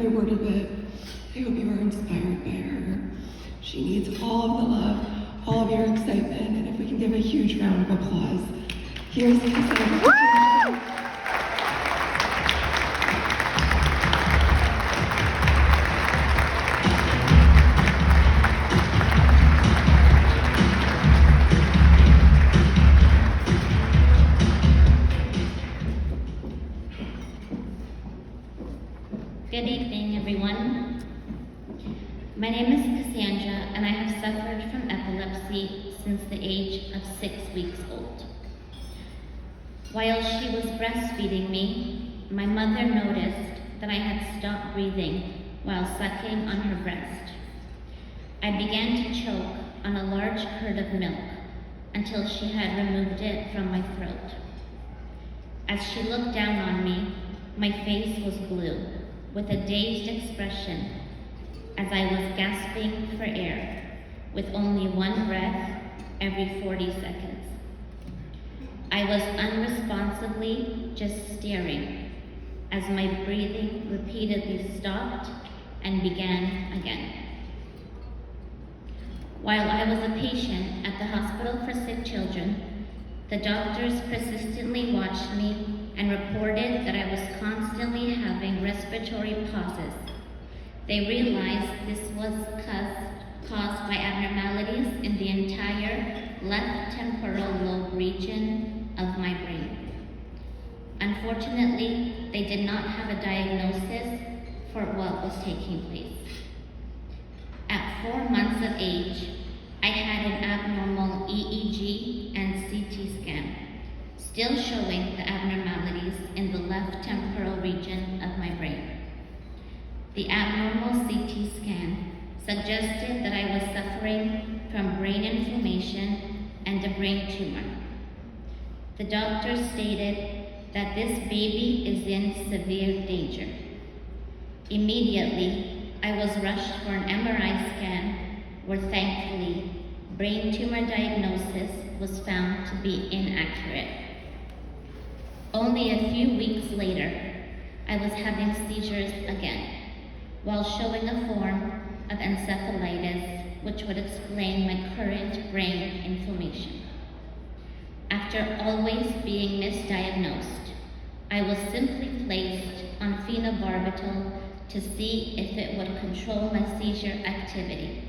every word of it. I hope you are inspired by her. She needs all of the love, all of your excitement, and if we can give a huge round of applause. Here's Cassandra. Good evening, everyone. My name is Cassandra, and I have suffered from epilepsy since the age of 6 weeks old. While she was breastfeeding me, my mother noticed that I had stopped breathing while sucking on her breast. I began to choke on a large curd of milk until she had removed it from my throat. As she looked down on me, my face was blue, with a dazed expression as I was gasping for air, with only one breath every 40 seconds. I was unresponsively just staring as my breathing repeatedly stopped and began again. While I was a patient at the Hospital for Sick Children, the doctors persistently watched me and reported that I was constantly having respiratory pauses. They realized this was caused by abnormalities in the entire left temporal lobe region of my brain. Unfortunately, they did not have a diagnosis for what was taking place. At 4 months of age, I had an abnormal EEG and CT scan, still showing the abnormalities in the left temporal region of my brain. The abnormal CT scan suggested that I was suffering from brain inflammation and a brain tumor. The doctor stated that this baby is in severe danger. Immediately, I was rushed for an MRI scan where thankfully, brain tumor diagnosis was found to be inaccurate. Only a few weeks later, I was having seizures again, while showing a form of encephalitis, which would explain my current brain inflammation. After always being misdiagnosed, I was simply placed on phenobarbital to see if it would control my seizure activity,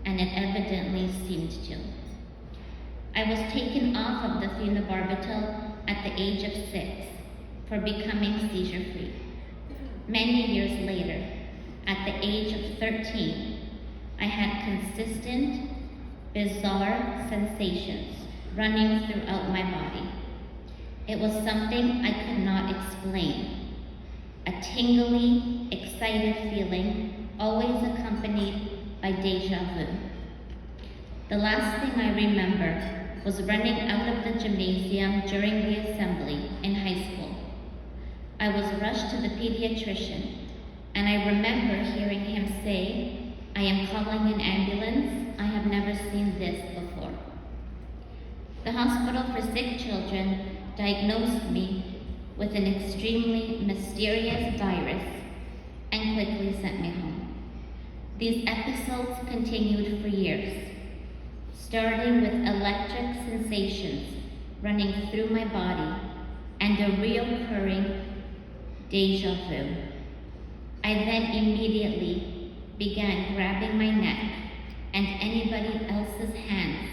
and it evidently seemed to. I was taken off of the phenobarbital at the age of 6 for becoming seizure-free. Many years later, at the age of 13, I had consistent, bizarre sensations running throughout my body. It was something I could not explain. A tingly, excited feeling, always accompanied by deja vu. The last thing I remember was running out of the gymnasium during the assembly in high school. I was rushed to the pediatrician, and I remember hearing him say, "I am calling an ambulance. I have never seen this before." The Hospital for Sick Children diagnosed me with an extremely mysterious virus and quickly sent me home. These episodes continued for years, starting with electric sensations running through my body and a reoccurring deja vu. I then immediately began grabbing my neck and anybody else's hands,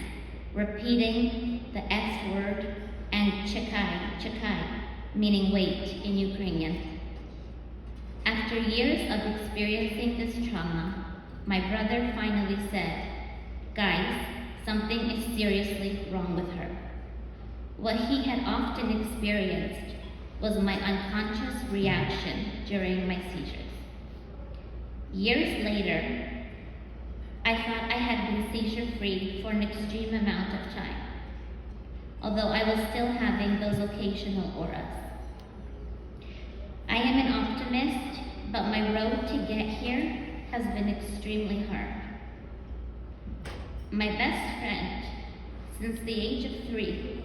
repeating the F word and chakai, meaning wait in Ukrainian. After years of experiencing this trauma, my brother finally said, "Guys, something is seriously wrong with her." What he had often experienced was my unconscious reaction during my seizures. Years later, I thought I had been seizure-free for an extreme amount of time, although I was still having those occasional auras. I am an optimist, but my road to get here has been extremely hard. My best friend, since the age of 3,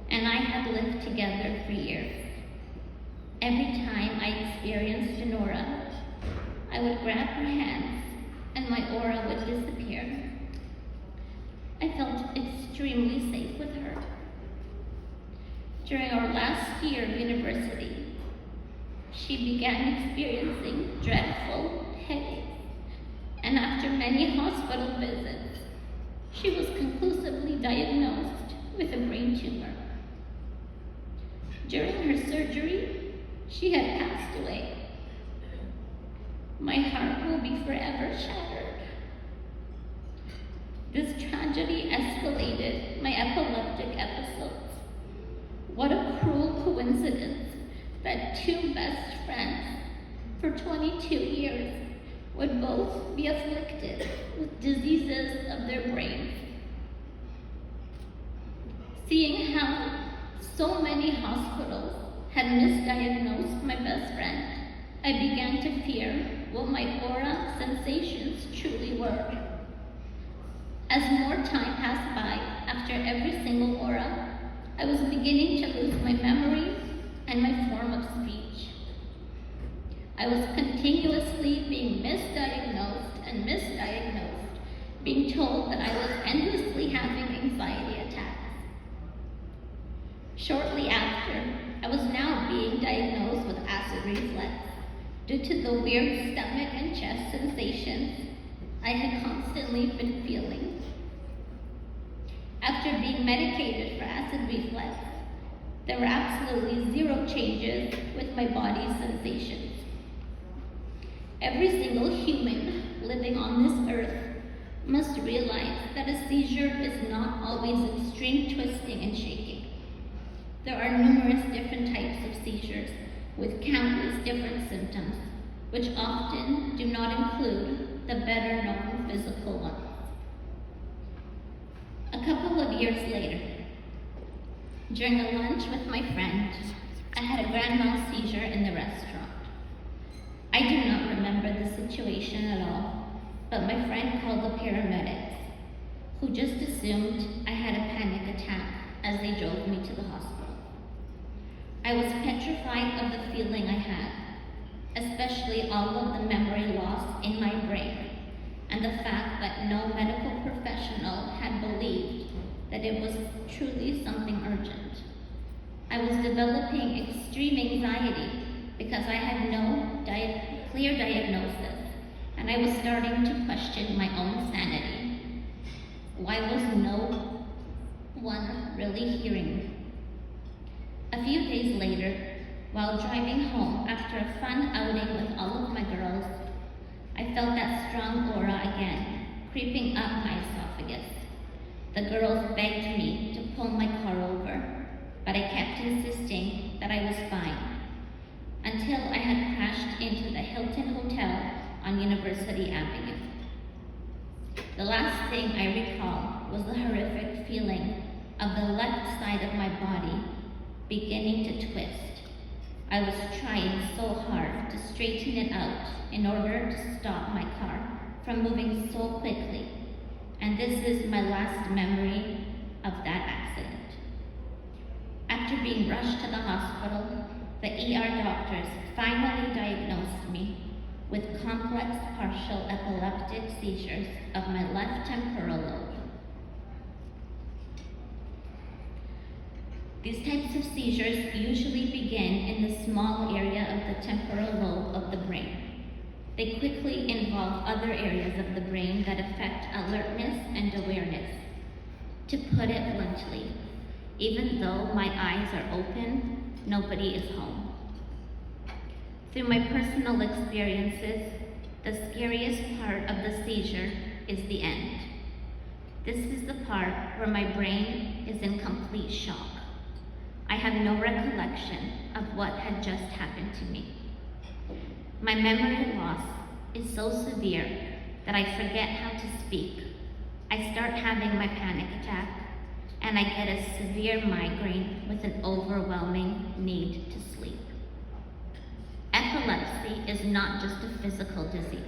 and I have lived together for years. Every time I experienced an aura, I would grab her hands and my aura would disappear. I felt extremely safe with her. During our last year of university, she began experiencing dreadful headaches, and after many hospital visits, she was conclusively diagnosed with a brain tumor. During her surgery, she had passed away. My heart will be forever shattered. This tragedy escalated my epileptic episodes. What a cruel coincidence that two best friends for 22 years would both be afflicted with diseases of their brains. Seeing how so many hospitals had misdiagnosed my best friend, I began to fear what my aura sensations truly were. As more time passed by, after every single aura, I was beginning to lose my memory and my form of speech. I was continuously being misdiagnosed, being told that I was endlessly having anxiety attacks. Shortly after, I was now being diagnosed with acid reflux due to the weird stomach and chest sensations I had constantly been feeling. After being medicated for acid reflux, there were absolutely zero changes with my body's sensations. Every single human living on this earth must realize that a seizure is not always extreme twisting and shaking. There are numerous different types of seizures with countless different symptoms, which often do not include the better known physical ones. A couple of years later, during a lunch with my friend, I had a grand mal seizure in the restaurant. I do not remember the situation at all, but my friend called the paramedics, who just assumed I had a panic attack as they drove me to the hospital. I was petrified of the feeling I had, especially all of the memory loss in my brain, and the fact that no medical professional had believed that it was truly something urgent. I was developing extreme anxiety because I had no clear diagnosis, and I was starting to question my own sanity. Why was no one really hearing me? A few days later, while driving home after a fun outing with all of my girls, I felt that strong aura again, creeping up my esophagus. The girls begged me to pull my car over, but I kept insisting that I was fine, until I had crashed into the Hilton Hotel on University Avenue. The last thing I recall was the horrific feeling of the left side of my body beginning to twist. I was trying so hard to straighten it out in order to stop my car from moving so quickly, and this is my last memory of that accident. After being rushed to the hospital, the ER doctors finally diagnosed me with complex partial epileptic seizures of my left temporal lobe. These types of seizures usually begin in the small area of the temporal lobe of the brain. They quickly involve other areas of the brain that affect alertness and awareness. To put it bluntly, even though my eyes are open, nobody is home. Through my personal experiences, the scariest part of the seizure is the end. This is the part where my brain is in complete shock. I have no recollection of what had just happened to me. My memory loss is so severe that I forget how to speak. I start having my panic attack, and I get a severe migraine with an overwhelming need to sleep. Epilepsy is not just a physical disease.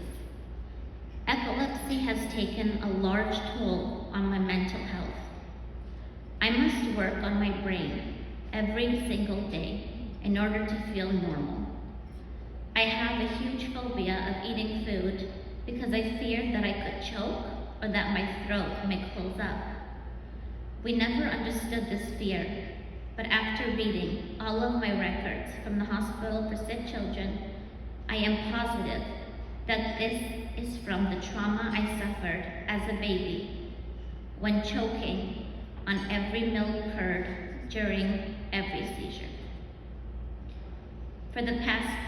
Epilepsy has taken a large toll on my mental health. I must work on my brain every single day in order to feel normal. I have a huge phobia of eating food because I feared that I could choke or that my throat may close up. We never understood this fear, but after reading all of my records from the Hospital for Sick Children, I am positive that this is from the trauma I suffered as a baby when choking on every milk curd during every seizure. For the past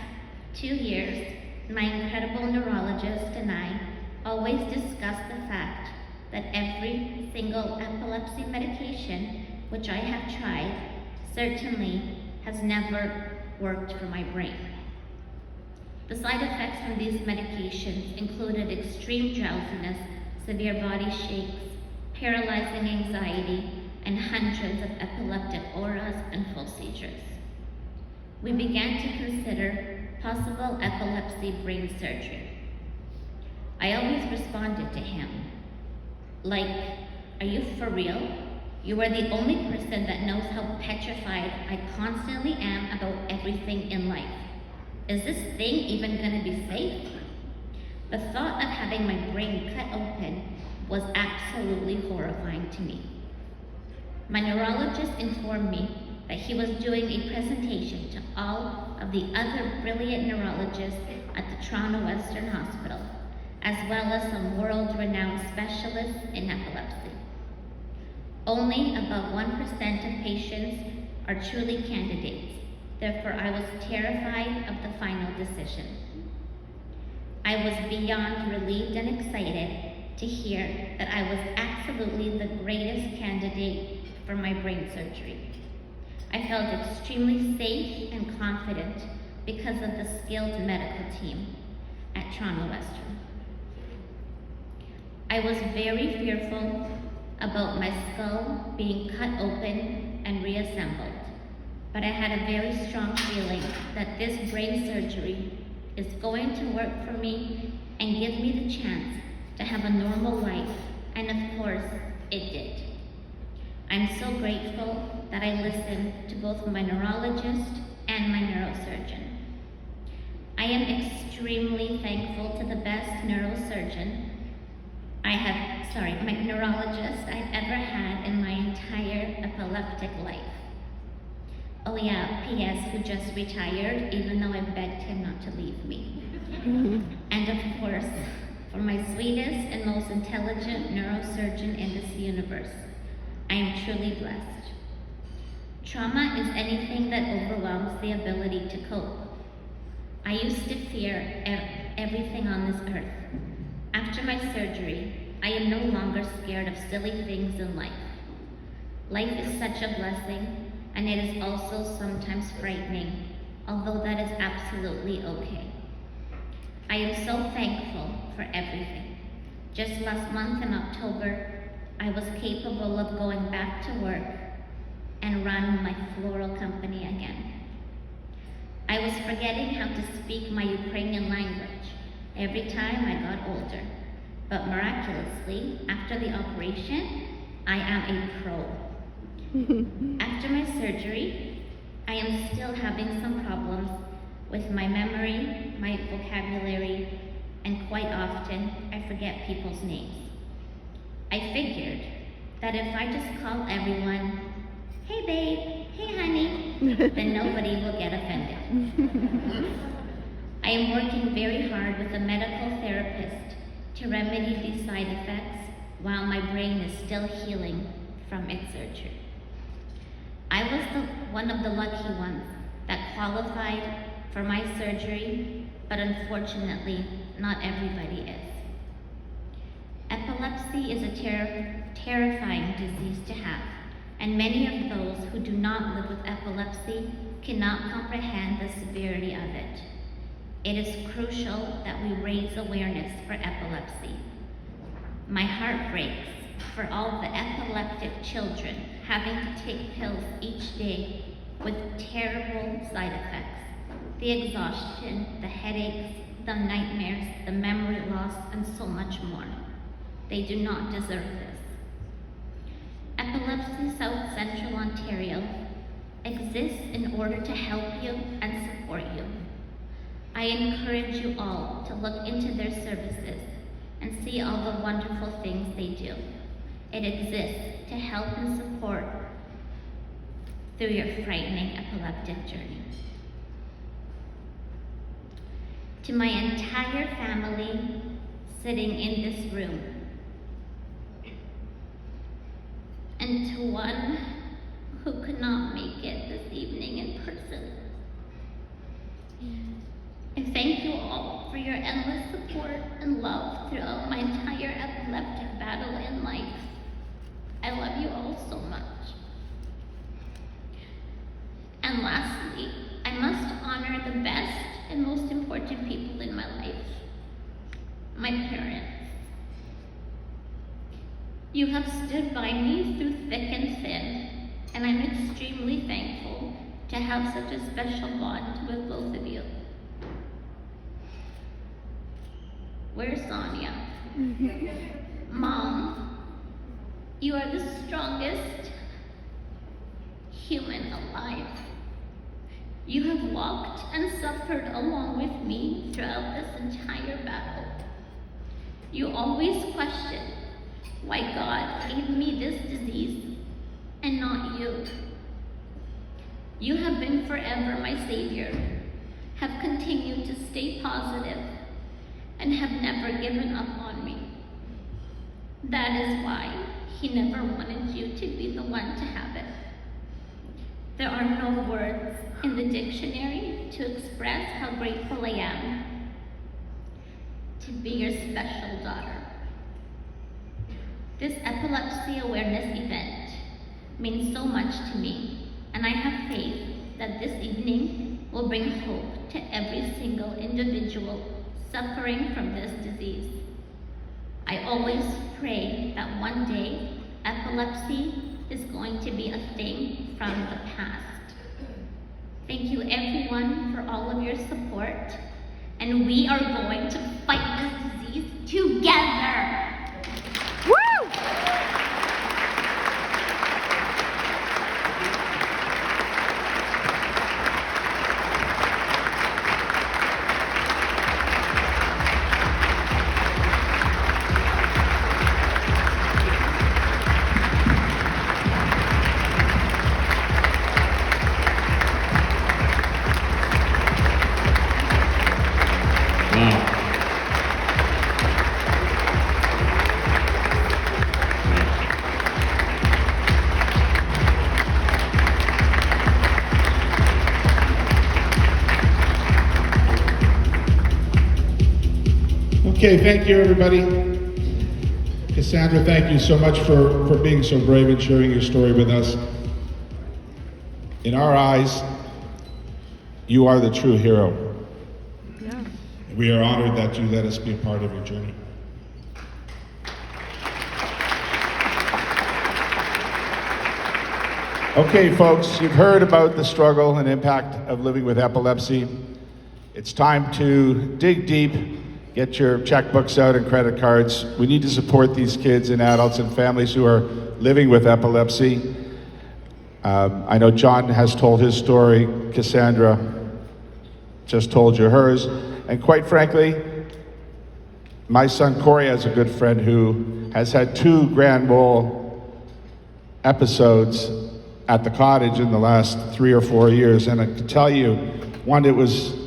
2 years, my incredible neurologist and I always discuss the fact that every single epilepsy medication which I have tried certainly has never worked for my brain. The side effects from these medications included extreme drowsiness, severe body shakes, paralyzing anxiety, and hundreds of epileptic auras and full seizures. We began to consider possible epilepsy brain surgery. I always responded to him, like, "Are you for real? You are the only person that knows how petrified I constantly am about everything in life. Is this thing even gonna be safe?" The thought of having my brain cut open was absolutely horrifying to me. My neurologist informed me that he was doing a presentation to all of the other brilliant neurologists at the Toronto Western Hospital, as well as some world-renowned specialists in epilepsy. Only about 1% of patients are truly candidates. Therefore, I was terrified of the final decision. I was beyond relieved and excited to hear that I was absolutely the greatest candidate for my brain surgery. I felt extremely safe and confident because of the skilled medical team at Toronto Western. I was very fearful about my skull being cut open and reassembled, but I had a very strong feeling that this brain surgery is going to work for me and give me the chance to have a normal life, and of course, it did. I'm so grateful that I listened to both my neurologist and my neurosurgeon. I am extremely thankful to the best neurologist I've ever had in my entire epileptic life. Oh yeah, P.S. who just retired, even though I begged him not to leave me. And of course, for my sweetest and most intelligent neurosurgeon in this universe, I am truly blessed. Trauma is anything that overwhelms the ability to cope. I used to fear everything on this earth. After my surgery, I am no longer scared of silly things in life. Life is such a blessing, and it is also sometimes frightening, although that is absolutely okay. I am so thankful for everything. Just last month in October, I was capable of going back to work and run my floral company again. I was forgetting how to speak my Ukrainian language every time I got older, but miraculously, after the operation, I am a pro. After my surgery, I am still having some problems with my memory, my vocabulary, and quite often I forget people's names. I figured that if I just call everyone, "Hey babe, hey honey," then nobody will get offended. I am working very hard with a medical therapist to remedy these side effects while my brain is still healing from its surgery. I was one of the lucky ones that qualified for my surgery, but unfortunately, not everybody is. Epilepsy is a terrifying disease to have, and many of those who do not live with epilepsy cannot comprehend the severity of it. It is crucial that we raise awareness for epilepsy. My heart breaks for all the epileptic children having to take pills each day with terrible side effects. The exhaustion, the headaches, the nightmares, the memory loss, and so much more. They do not deserve this. Epilepsy South Central Ontario exists in order to help you and support you. I I encourage you all to look into their services and see all the wonderful things they do. It exists to help and support through your frightening epileptic journey. To my entire family sitting in this room, and to one who could not make it this evening in person, I thank you all for your endless support and love throughout my entire epileptic battle in life. I love you all so much. And lastly, I must honor the best and most important people in my life, my parents. You have stood by me through thick and thin, and I'm extremely thankful to have such a special bond with both of you. Where's Sonia? Mom, you are the strongest human alive. You have walked and suffered along with me throughout this entire battle. You always questioned why God gave me this disease and not you. You have been forever my savior, have continued to stay positive, and have never given up on me. That is why He never wanted you to be the one to have it. There are no words in the dictionary to express how grateful I am to be your special daughter. This epilepsy awareness event means so much to me, and I have faith that this evening will bring hope to every single individual suffering from this disease. I always pray that one day epilepsy is going to be a thing from the past. Thank you everyone for all of your support, and we are going to fight this disease together. Woo! Okay, thank you, everybody. Cassandra, thank you so much for being so brave and sharing your story with us. In our eyes, you are the true hero. Yeah. We are honored that you let us be a part of your journey. Okay, folks, you've heard about the struggle and impact of living with epilepsy. It's time to dig deep. Get your checkbooks out and credit cards. We need to support these kids and adults and families who are living with epilepsy. I know John has told his story. Cassandra just told you hers. And quite frankly, my son Corey has a good friend who has had 2 grand mal episodes at the cottage in the last 3 or 4 years. And I can tell you, one, it was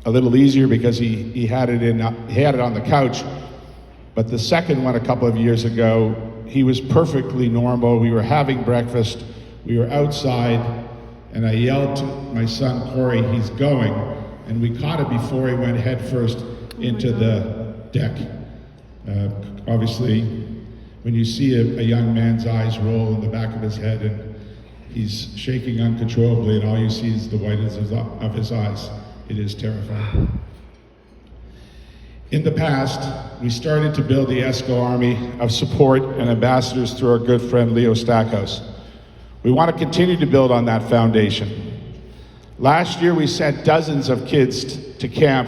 a little easier because he had it on the couch. But the second one a couple of years ago, he was perfectly normal. We were having breakfast, we were outside, and I yelled to my son Corey, he's going. And we caught it before he went headfirst into the deck. Obviously, when you see a young man's eyes roll in the back of his head and he's shaking uncontrollably and all you see is the whiteness of his eyes, it is terrifying. In the past, we started to build the ESCO army of support and ambassadors through our good friend Leo Stackhouse. We want to continue to build on that foundation. Last year, we sent dozens of kids to camp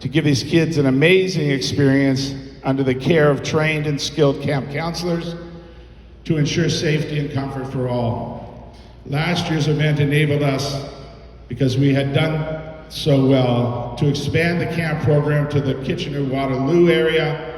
to give these kids an amazing experience under the care of trained and skilled camp counselors to ensure safety and comfort for all. Last year's event enabled us because we had done so well to expand the camp program to the Kitchener-Waterloo area